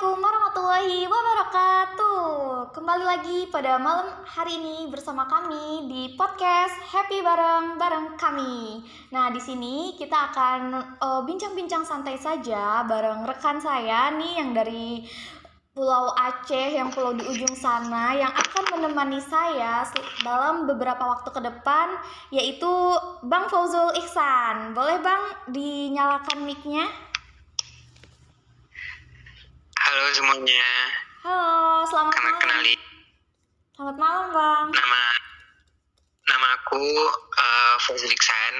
Assalamualaikum warahmatullahi wabarakatuh. Kembali lagi pada malam hari ini bersama kami di podcast Happy bareng kami. Nah, di sini kita akan bincang-bincang santai saja bareng rekan saya nih yang dari Pulau Aceh, yang pulau di ujung sana, yang akan menemani saya dalam beberapa waktu ke depan, yaitu Bang Fauzul Ihsan. Boleh Bang dinyalakan mic-nya? Halo semuanya. Halo, selamat malam. Kenali. Selamat malam, Bang. Nama aku Fauzul Ihsan.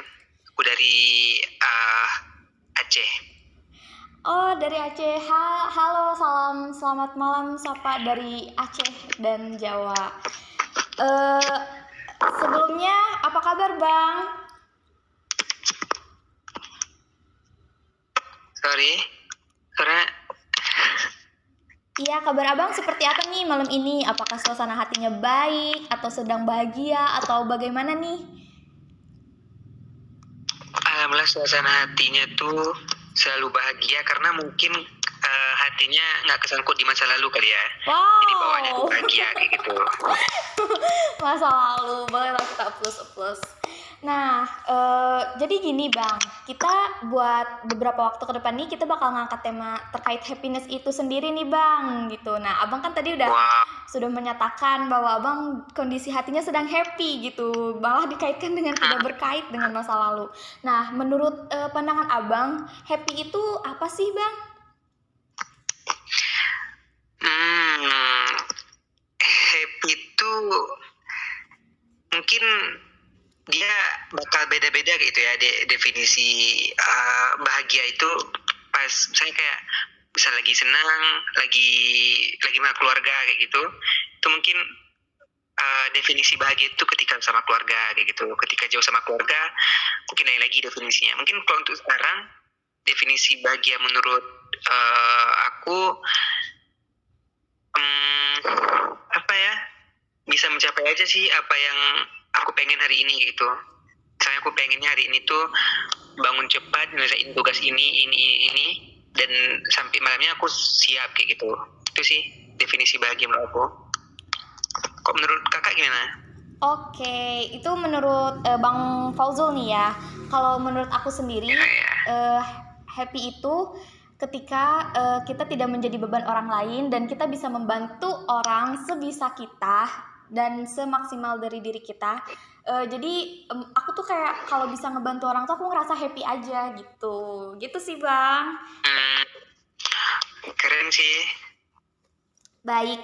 Aku dari Aceh. Oh, dari Aceh. Halo, selamat malam sapa dari Aceh dan Jawa. Sebelumnya apa kabar, Bang? Sorry, karena Iya, kabar Abang seperti apa nih malam ini? Apakah suasana hatinya baik atau sedang bahagia atau bagaimana nih? alhamdulillah suasana hatinya tuh selalu bahagia karena mungkin hatinya nggak kesangkut di masa lalu kali ya. Wow. Jadi bawaannya tuh bahagia kayak gitu. Masa lalu, bolehlah kita plus. Nah, jadi gini Bang, kita buat beberapa waktu ke depan nih kita bakal ngangkat tema terkait happiness itu sendiri nih Bang, gitu. Nah, Abang kan tadi sudah menyatakan bahwa Abang kondisi hatinya sedang happy gitu, malah dikaitkan dengan tidak berkait dengan masa lalu. Nah, menurut pandangan Abang, happy itu apa sih Bang? Happy itu mungkin dia bakal beda-beda gitu ya definisi bahagia itu pas misalnya kayak bisa lagi senang, lagi sama keluarga kayak gitu. Itu mungkin definisi bahagia itu ketika sama keluarga kayak gitu. Ketika jauh sama keluarga mungkin lain lagi definisinya. Mungkin kalau untuk sekarang definisi bahagia menurut aku apa ya, bisa mencapai aja sih apa yang aku pengen hari ini gitu. Misalnya aku pengennya hari ini tuh bangun cepat, nyelesain tugas ini, dan sampai malamnya aku siap kayak gitu. Itu sih definisi bahagia menurut aku. Kok menurut kakak gimana? Oke, itu menurut Bang Fauzul nih ya. Kalau menurut aku sendiri, happy itu ketika kita tidak menjadi beban orang lain dan kita bisa membantu orang sebisa kita dan semaksimal dari diri kita. Jadi aku tuh kayak kalau bisa ngebantu orang tuh aku ngerasa happy aja gitu sih Bang. Keren sih. Baik,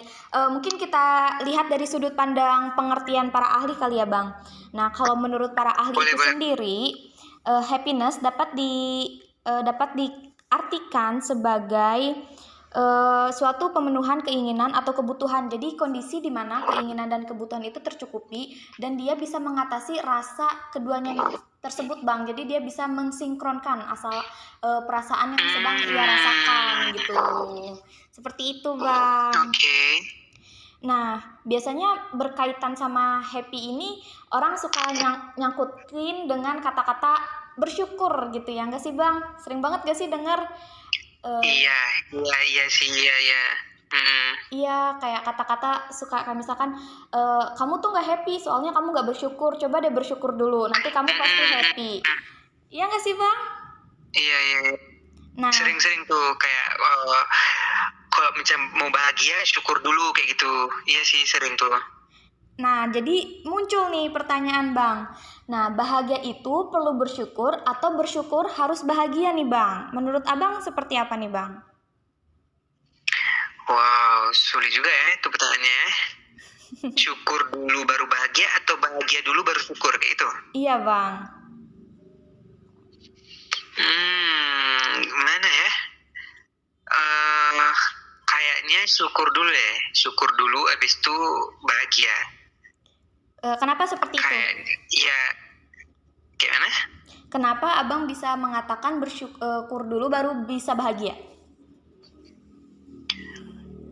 mungkin kita lihat dari sudut pandang pengertian para ahli kali ya Bang. Nah, kalau menurut para ahli itu sendiri, happiness dapat diartikan sebagai suatu pemenuhan keinginan atau kebutuhan. Jadi kondisi di mana keinginan dan kebutuhan itu tercukupi dan dia bisa mengatasi rasa keduanya tersebut Bang. Jadi dia bisa mensinkronkan asal perasaan yang sedang ia rasakan gitu. Seperti itu Bang. Okay. Nah, biasanya berkaitan sama happy ini orang suka nyangkutin dengan kata-kata bersyukur gitu ya, nggak sih Bang? Sering banget gak sih dengar? Iya sih. Iya, kayak kata-kata suka kayak misalkan kamu tuh nggak happy soalnya kamu nggak bersyukur. Coba deh bersyukur dulu, nanti kamu pasti happy. Iya nggak sih Bang? Iya. Nah, sering tuh kayak kalau macam mau bahagia syukur dulu kayak gitu. Iya sih sering tuh. Nah, jadi muncul nih pertanyaan Bang. Nah, bahagia itu perlu bersyukur atau bersyukur harus bahagia nih Bang? Menurut Abang seperti apa nih Bang? Wow, sulit juga ya itu pertanyaannya. Syukur dulu baru bahagia atau bahagia dulu baru syukur kayak gitu? Iya Bang. Gimana ya? Kayaknya syukur dulu ya. Syukur dulu habis itu bahagia. Kenapa seperti itu? Ya, gimana? Kenapa Abang bisa mengatakan bersyukur dulu baru bisa bahagia?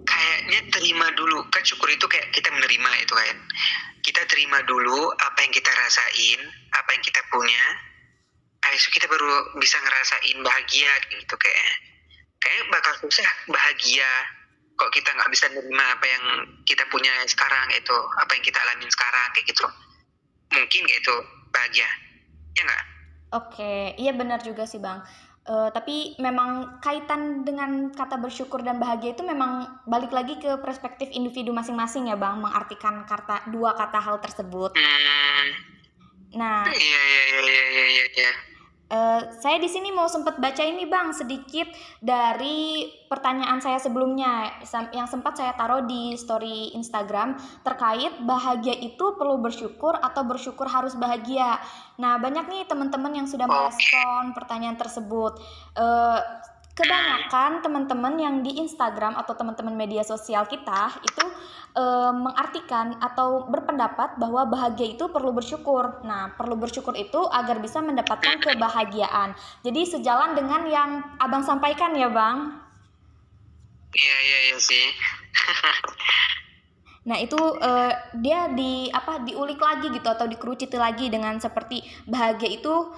Kayaknya terima dulu. Kan syukur itu kayak kita menerima itu kan. Kita terima dulu apa yang kita rasain, apa yang kita punya. Habis itu kita baru bisa ngerasain bahagia gitu kayak. kayak bakal susah bahagia kok kita nggak bisa menerima apa yang kita punya sekarang, itu apa yang kita alamin sekarang kayak gitu. Mungkin kayak itu bahagia, ya nggak? Oke, iya benar juga sih Bang. Tapi memang kaitan dengan kata bersyukur dan bahagia itu memang balik lagi ke perspektif individu masing-masing ya Bang, mengartikan dua kata hal tersebut. Nah, Iya. saya di sini mau sempat baca ini Bang sedikit dari pertanyaan saya sebelumnya yang sempat saya taruh di story Instagram terkait bahagia itu perlu bersyukur atau bersyukur harus bahagia. Nah, banyak nih teman-teman yang sudah merespon pertanyaan tersebut. Kebanyakan teman-teman yang di Instagram atau teman-teman media sosial kita itu mengartikan atau berpendapat bahwa bahagia itu perlu bersyukur. Nah, perlu bersyukur itu agar bisa mendapatkan kebahagiaan. Jadi sejalan dengan yang Abang sampaikan ya, Bang. Iya sih. Nah, itu dia diulik lagi gitu atau dikerucuti lagi dengan seperti bahagia itu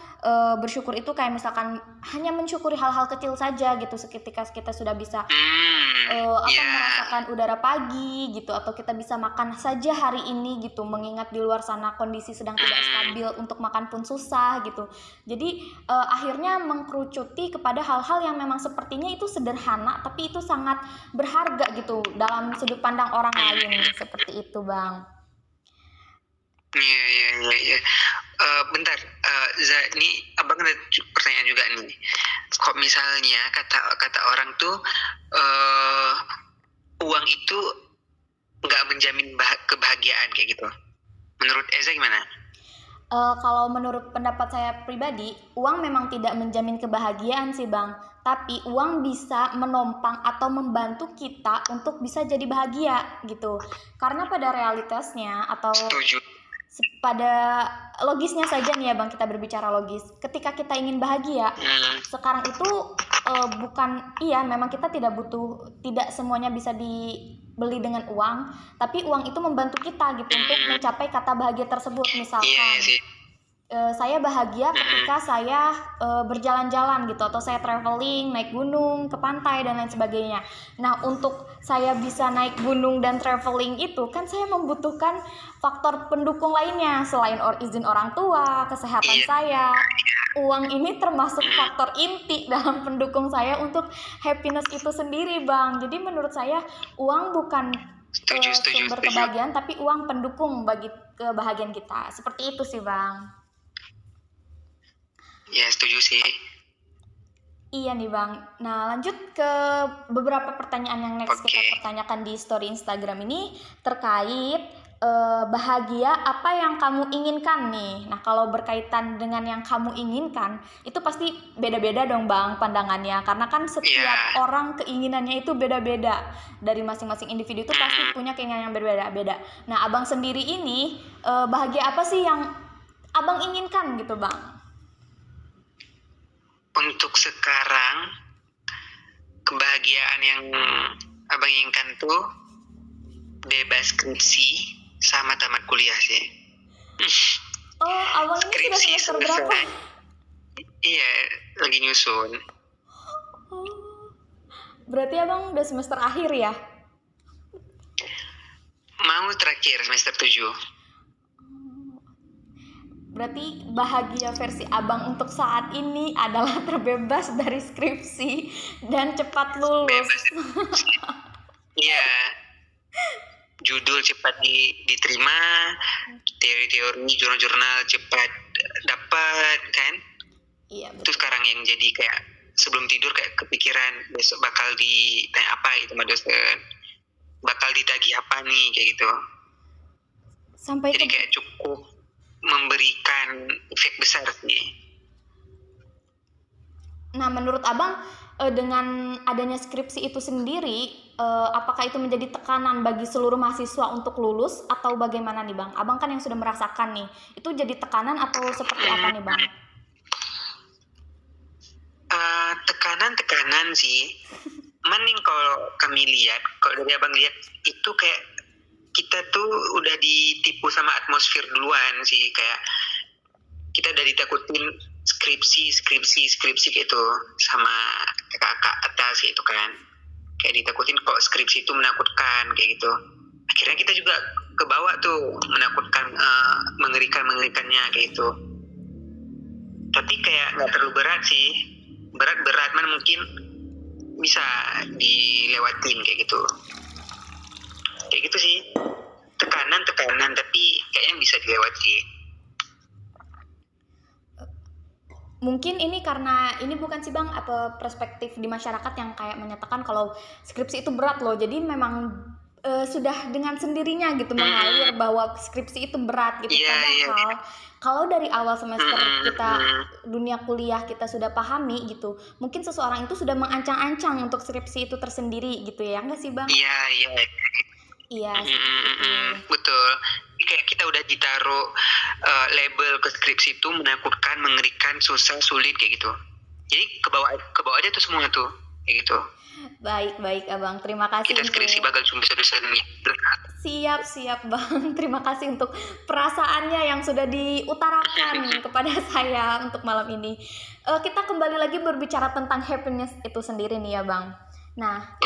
bersyukur itu kayak misalkan hanya mensyukuri hal-hal kecil saja gitu, seketika kita sudah bisa merasakan udara pagi gitu, atau kita bisa makan saja hari ini gitu, mengingat di luar sana kondisi sedang tidak stabil, untuk makan pun susah gitu. Jadi akhirnya mengkerucuti kepada hal-hal yang memang sepertinya itu sederhana tapi itu sangat berharga gitu dalam sudut pandang orang lain, seperti itu Bang. Iya. Bentar, ini abang ada pertanyaan juga nih. Kok misalnya kata orang tuh uang itu nggak menjamin kebahagiaan kayak gitu. Menurut Eza gimana? Kalau menurut pendapat saya pribadi, uang memang tidak menjamin kebahagiaan sih Bang. Tapi uang bisa menopang atau membantu kita untuk bisa jadi bahagia gitu. Karena pada realitasnya atau Setuju. pada logisnya saja nih ya Bang, kita berbicara logis. Ketika kita ingin bahagia, sekarang itu memang kita tidak semuanya bisa dibeli dengan uang, tapi uang itu membantu kita gitu untuk mencapai kata bahagia tersebut. Misalkan saya bahagia ketika saya berjalan-jalan gitu, atau saya traveling, naik gunung, ke pantai dan lain sebagainya. Nah, untuk saya bisa naik gunung dan traveling itu kan saya membutuhkan faktor pendukung lainnya selain izin orang tua, kesehatan saya. Uang ini termasuk faktor inti dalam pendukung saya untuk happiness itu sendiri, Bang. Jadi menurut saya uang bukan sumber kebahagiaan, tapi uang pendukung bagi kebahagiaan kita. Seperti itu sih, Bang. Ya, setuju sih. Iya nih Bang. Nah, lanjut ke beberapa pertanyaan yang next kita pertanyakan di story Instagram ini terkait bahagia apa yang kamu inginkan nih. Nah, kalau berkaitan dengan yang kamu inginkan, itu pasti beda-beda dong Bang pandangannya. Karena kan setiap orang keinginannya itu beda-beda. Dari masing-masing individu itu pasti punya keinginan yang berbeda-beda. Nah, Abang sendiri ini bahagia apa sih yang Abang inginkan gitu Bang? Untuk sekarang, kebahagiaan yang abang inginkan tuh bebas skripsi sama tamat kuliah sih. Oh, abang ini sudah semester berapa? Iya, lagi nyusun. Oh, berarti abang udah semester akhir ya? Mau terakhir semester 7. Berarti bahagia versi abang untuk saat ini adalah terbebas dari skripsi dan cepat lulus. Iya. Judul cepat diterima, teori-teori jurnal-jurnal cepat dapat kan? Iya, betul. Itu sekarang yang jadi kayak sebelum tidur kayak kepikiran besok bakal ditanya apa itu sama dosen. Bakal ditagih apa nih kayak gitu. Jadi kayak cukup memberikan efek besar sih. Nah, menurut abang dengan adanya skripsi itu sendiri, apakah itu menjadi tekanan bagi seluruh mahasiswa untuk lulus atau bagaimana nih Bang? Abang kan yang sudah merasakan nih, itu jadi tekanan atau seperti apa nih Bang? Tekanan sih. Mending kalau kami lihat, kalau dari abang lihat itu kayak kita tuh udah ditipu sama atmosfer duluan sih, kayak kita udah ditakutin skripsi gitu sama kakak atas kayak gitu kan, kayak ditakutin kok skripsi itu menakutkan kayak gitu. Akhirnya kita juga kebawa tuh menakutkan, mengerikannya kayak gitu. Tapi kayak nggak terlalu berat sih, berat man mungkin bisa dilewatin kayak gitu sih, tekanan tapi kayaknya bisa dilewati. Mungkin ini karena ini bukan sih Bang, apa perspektif di masyarakat yang kayak menyatakan kalau skripsi itu berat loh, jadi memang sudah dengan sendirinya gitu mengalir bahwa skripsi itu berat gitu. Padahal kalau dari awal semester kita dunia kuliah kita sudah pahami gitu, mungkin seseorang itu sudah mengancang-ancang untuk skripsi itu tersendiri gitu ya, nggak sih Bang? Iya, betul. Kayak kita udah ditaruh label ke skripsi itu menakutkan, mengerikan, susah, sulit kayak gitu. Jadi ke bawah aja tuh semua tuh kayak gitu. Baik Abang, terima kasih. Kita skripsi bakal cuma bisa Siap Bang, terima kasih untuk perasaannya yang sudah diutarakan kepada saya untuk malam ini. Kita kembali lagi berbicara tentang happiness itu sendiri nih ya Bang. Nah,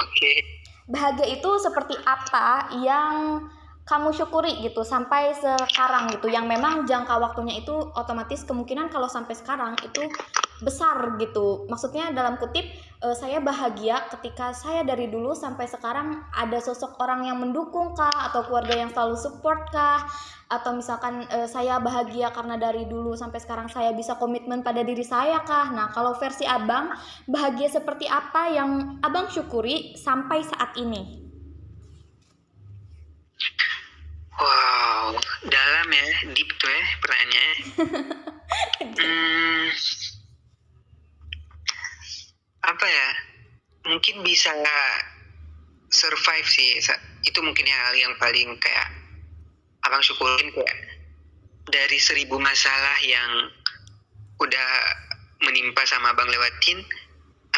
bahagia itu seperti apa yang kamu syukuri gitu sampai sekarang gitu, yang memang jangka waktunya itu otomatis kemungkinan kalau sampai sekarang itu besar gitu. Maksudnya dalam kutip saya bahagia ketika saya dari dulu sampai sekarang ada sosok orang yang mendukung kah, atau keluarga yang selalu support kah, atau misalkan saya bahagia karena dari dulu sampai sekarang saya bisa komitmen pada diri saya kah. Nah, kalau versi Abang, bahagia seperti apa yang Abang syukuri sampai saat ini? Wow, dalam ya, deep tuh ya pertanyaannya. Apa ya? Mungkin bisa survive sih. Itu mungkin hal yang paling kayak abang syukurin, kayak dari 1000 masalah yang udah menimpa sama abang lewatin,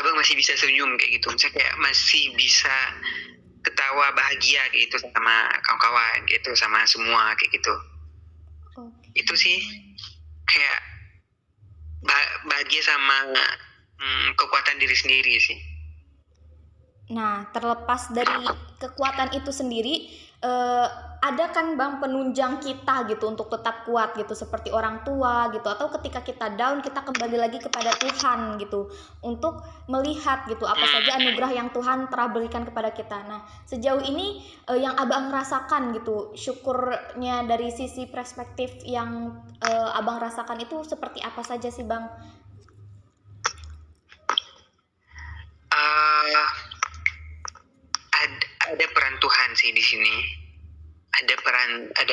abang masih bisa senyum kayak gitu. Misalnya kayak masih bisa ketawa bahagia kayak gitu sama kawan-kawan gitu, sama semua kayak gitu. Itu sih kayak bahagia sama kekuatan diri sendiri sih. Nah, terlepas dari kekuatan itu sendiri, ada kan Bang penunjang kita gitu untuk tetap kuat gitu, seperti orang tua gitu, atau ketika kita down kita kembali lagi kepada Tuhan gitu untuk melihat gitu apa saja anugerah yang Tuhan telah berikan kepada kita. Nah, sejauh ini yang Abang rasakan gitu, syukurnya dari sisi perspektif yang Abang rasakan itu seperti apa saja sih Bang? Ada peran Tuhan sih di sini. Ada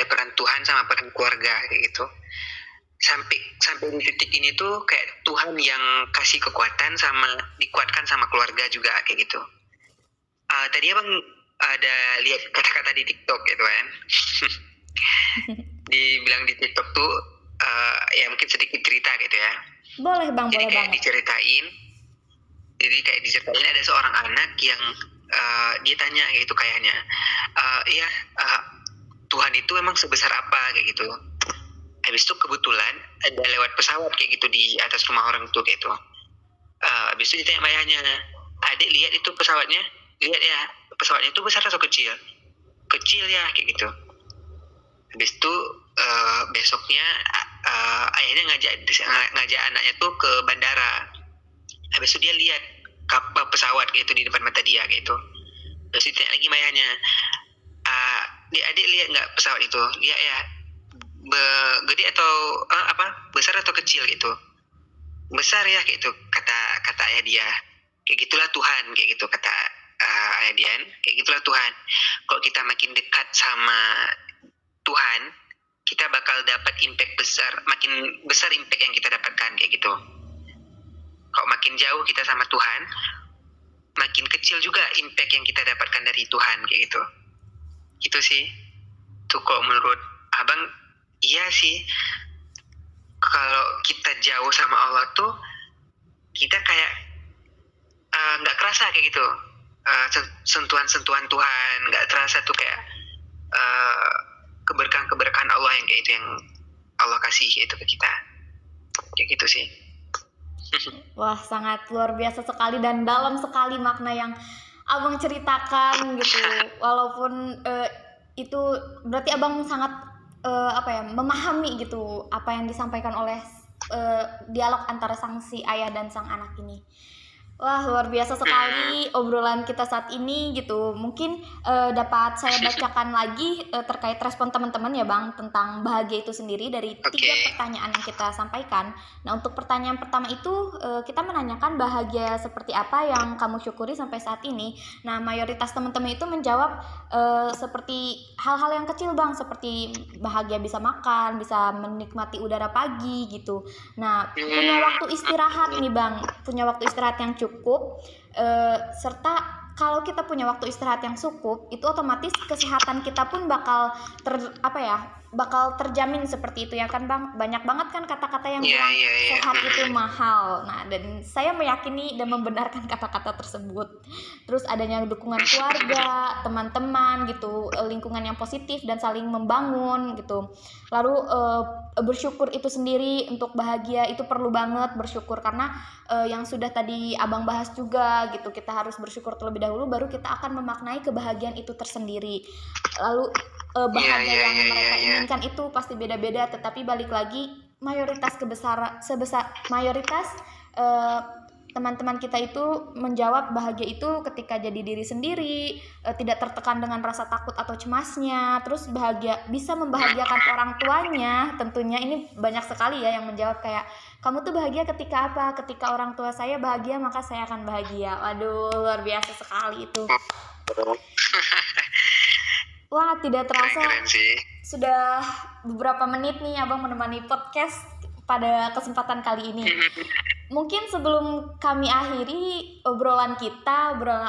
peran Tuhan sama peran keluarga kayak gitu. Sampai di titik ini tuh kayak Tuhan yang kasih kekuatan sama dikuatkan sama keluarga juga kayak gitu. Tadi abang ada lihat kata-kata di TikTok gitu kan. Dibilang di TikTok tuh ya mungkin sedikit cerita gitu ya. Boleh Bang, jadi boleh kayak banget. Diceritain ada seorang anak yang dia tanya gitu kayaknya, Tuhan itu emang sebesar apa kayak gitu. Habis itu kebetulan ada lewat pesawat kayak gitu di atas rumah orang itu kayak gitu. Habis itu ditanya ayahnya, adik lihat itu pesawatnya, lihat ya pesawatnya itu besar atau kecil? Kecil ya kayak gitu. Habis itu besoknya ayahnya ngajak anaknya tuh ke bandara. Habis itu dia lihat kapal pesawat gitu di depan mata dia gitu. Terus ditanya lagi ayahnya, adik lihat nggak pesawat itu? Lihat ya, gede atau besar atau kecil gitu? Besar ya kayak gitu, kata ayah dia. Kayak gitulah Tuhan kayak gitu kata ayah dia. Kayak gitulah Tuhan. Kalau kita makin dekat sama Tuhan, kita bakal dapat impact besar, makin besar impact yang kita dapatkan kayak gitu. Kalau makin jauh kita sama Tuhan, makin kecil juga impact yang kita dapatkan dari Tuhan kayak gitu. Gitu sih. Tuh kok menurut abang, iya sih. Kalau kita jauh sama Allah tuh, kita kayak nggak kerasa kayak gitu. Sentuhan-sentuhan Tuhan, nggak terasa tuh kayak keberkahan-keberkahan Allah yang kayak itu, yang Allah kasih gitu ke kita. Kayak gitu sih. Wah, sangat luar biasa sekali dan dalam sekali makna yang abang ceritakan gitu. Walaupun itu berarti abang sangat memahami gitu apa yang disampaikan oleh dialog antara si ayah dan sang anak ini. Wah, luar biasa sekali obrolan kita saat ini gitu. Mungkin dapat saya bacakan lagi terkait respon teman-teman ya Bang tentang bahagia itu sendiri dari 3 pertanyaan yang kita sampaikan. Nah, untuk pertanyaan pertama itu kita menanyakan bahagia seperti apa yang kamu syukuri sampai saat ini. Nah, mayoritas teman-teman itu menjawab seperti hal-hal yang kecil Bang, seperti bahagia bisa makan, bisa menikmati udara pagi gitu. Nah, punya waktu istirahat nih Bang, punya waktu istirahat yang cukup, serta kalau kita punya waktu istirahat yang cukup, itu otomatis kesehatan kita pun bakal bakal terjamin seperti itu ya kan Bang. Banyak banget kan kata-kata yang bilang sehat itu mahal. Nah, dan saya meyakini dan membenarkan kata-kata tersebut. Terus adanya dukungan keluarga, teman-teman gitu, lingkungan yang positif dan saling membangun gitu. Lalu bersyukur itu sendiri, untuk bahagia itu perlu banget bersyukur karena yang sudah tadi Abang bahas juga gitu, kita harus bersyukur terlebih dahulu baru kita akan memaknai kebahagiaan itu tersendiri. Lalu bahagia yang mereka inginkan itu pasti beda-beda, tetapi balik lagi mayoritas teman-teman kita itu menjawab bahagia itu ketika jadi diri sendiri, tidak tertekan dengan rasa takut atau cemasnya, terus bahagia bisa membahagiakan orang tuanya. Tentunya ini banyak sekali ya yang menjawab kayak, kamu tuh bahagia ketika apa? Ketika orang tua saya bahagia maka saya akan bahagia. Waduh, luar biasa sekali itu. Wah, tidak terasa sudah beberapa menit nih Abang menemani podcast pada kesempatan kali ini. Mungkin sebelum kami akhiri obrolan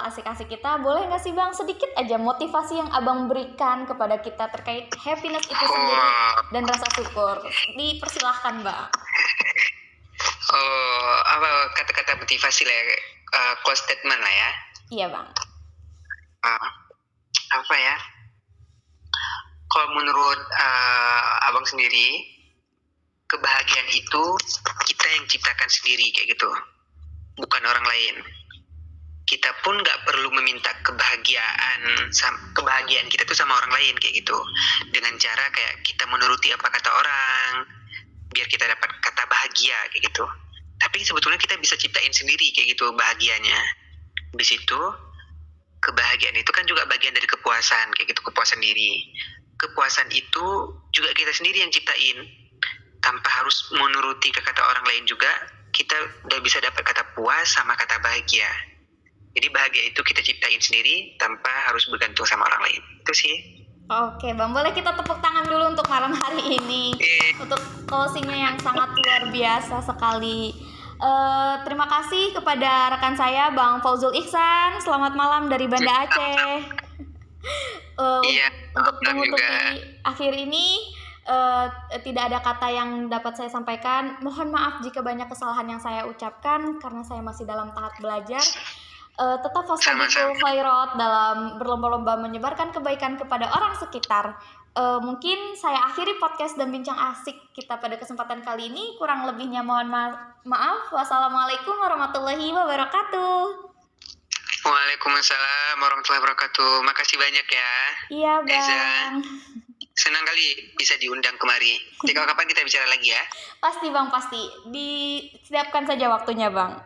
asik-asik kita, boleh nggak sih Bang sedikit aja motivasi yang Abang berikan kepada kita terkait happiness itu sendiri dan rasa syukur? Dipersilahkan Bang. Apa kata-kata motivasi lah ya, close statement lah ya. Iya Bang. Apa ya? Kalau menurut Abang sendiri, kebahagiaan itu kita yang ciptakan sendiri kayak gitu, bukan orang lain. Kita pun nggak perlu meminta kebahagiaan kita tuh sama orang lain kayak gitu, dengan cara kayak kita menuruti apa kata orang biar kita dapat kata bahagia kayak gitu. Tapi sebetulnya kita bisa ciptain sendiri kayak gitu bahagianya. Habis itu kebahagiaan itu kan juga bagian dari kepuasan kayak gitu, kepuasan diri. Kepuasan itu juga kita sendiri yang ciptain, tanpa harus menuruti ke kata orang lain juga. Kita udah bisa dapat kata puas sama kata bahagia. Jadi bahagia itu kita ciptain sendiri tanpa harus bergantung sama orang lain. Itu sih. Oke Bang, boleh kita tepuk tangan dulu untuk malam hari ini, untuk closingnya yang sangat luar biasa sekali. Terima kasih kepada rekan saya Bang Fauzul Ihsan. Selamat malam dari Banda Aceh. Untuk menutupi akhir ini, tidak ada kata yang dapat saya sampaikan. Mohon maaf jika banyak kesalahan yang saya ucapkan karena saya masih dalam tahap belajar. Tetap fastabiqul khairat dalam berlomba-lomba menyebarkan kebaikan kepada orang sekitar. Mungkin saya akhiri podcast dan bincang asik kita pada kesempatan kali ini. Kurang lebihnya mohon maaf. Wassalamualaikum warahmatullahi wabarakatuh. Waalaikumsalam warahmatullahi wabarakatuh. Makasih banyak ya. Iya Bang. Eza. Senang kali bisa diundang kemari. Nanti kapan kita bicara lagi ya? Pasti Bang, pasti. Disiapkan saja waktunya Bang.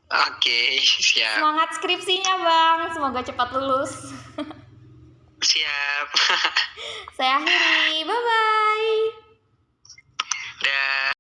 Oke, siap. Semangat skripsinya Bang, semoga cepat lulus. Siap. Saya akhiri, bye-bye. Dah.